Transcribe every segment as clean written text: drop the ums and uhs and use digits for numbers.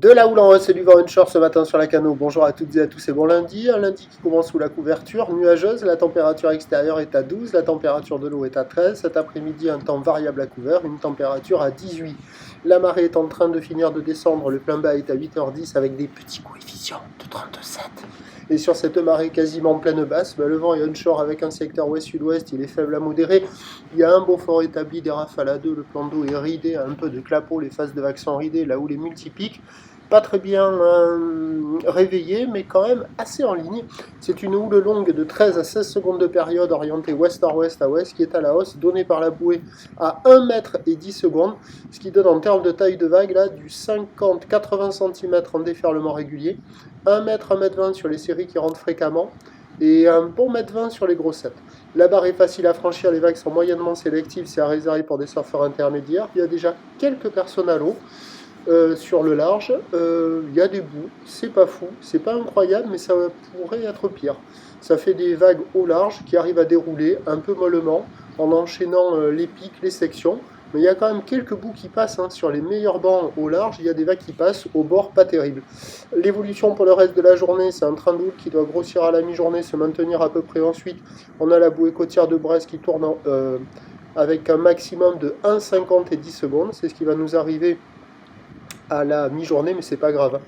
De la houle en hausse et du vent onshore ce matin sur la Cano. Bonjour à toutes et à tous et bon lundi. Un lundi qui commence sous la couverture nuageuse. La température extérieure est à 12, la température de l'eau est à 13. Cet après-midi, un temps variable à couvert, une température à 18. La marée est en train de finir de descendre. Le plein bas est à 8h10 avec des petits coefficients de 37. Et sur cette marée quasiment pleine basse, le vent est onshore avec un secteur ouest-sud-ouest, il est faible à modéré. Il y a un beau fort établi, des rafales à 2, le plan d'eau est ridé, un peu de clapot, les faces de vagues sont ridées, là où les multipiques. Pas très bien réveillé, mais quand même assez en ligne. C'est une houle longue de 13 à 16 secondes de période orientée ouest-nord-ouest à ouest qui est à la hausse, donnée par la bouée à 1 mètre et 10 secondes, ce qui donne en termes de taille de vague là, du 50-80 cm en déferlement régulier, 1 mètre, 1 mètre 20 sur les séries qui rentrent fréquemment, et un bon mètre 20 sur les grossettes. La barre est facile à franchir, les vagues sont moyennement sélectives, c'est à réserver pour des surfeurs intermédiaires. Il y a déjà quelques personnes à l'eau. Sur le large, il y a des bouts, c'est pas fou, c'est pas incroyable, mais ça pourrait être pire. Ça fait des vagues au large qui arrivent à dérouler un peu mollement en enchaînant les pics, les sections. Mais il y a quand même quelques bouts qui passent sur les meilleurs bancs au large, il y a des vagues qui passent au bord pas terrible. L'évolution pour le reste de la journée, c'est un train de houle qui doit grossir à la mi-journée, se maintenir à peu près ensuite. On a la bouée côtière de Brest qui tourne avec un maximum de 1,50 et 10 secondes, c'est ce qui va nous arriver à la mi-journée, mais c'est pas grave.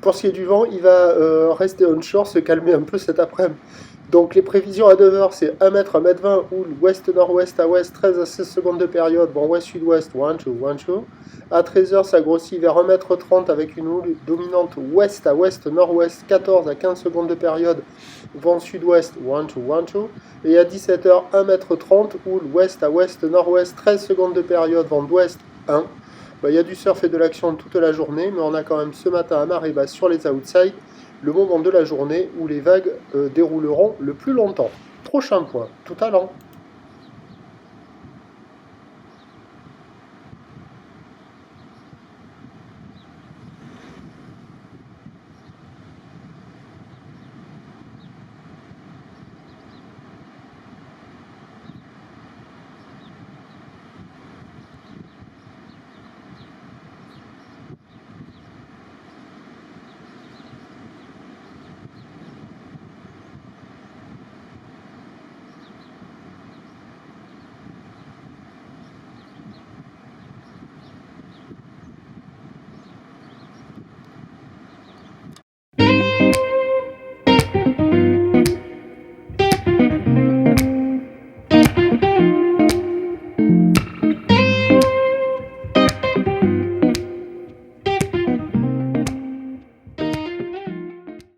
Pour ce qui est du vent, il va rester onshore, se calmer un peu cet après-midi. Donc les prévisions à 9h, c'est 1 mètre, 1 mètre 20, houle ouest-nord-ouest à ouest, 13 à 16 secondes de période, bon ouest-sud-ouest, 1, 2, 1, 2. À 13h, ça grossit vers 1 mètre 30 avec une houle dominante ouest à ouest-nord-ouest, 14 à 15 secondes de période, vent sud-ouest, 1, 2, 1, 2. Et à 17h, 1 mètre 30, houle ouest à ouest-nord-ouest, 13 secondes de période, vent d'ouest, 1. Il y a du surf et de l'action toute la journée, mais on a quand même ce matin à marée basse sur les outsides, le moment de la journée où les vagues dérouleront le plus longtemps. Prochain point, tout à l'heure.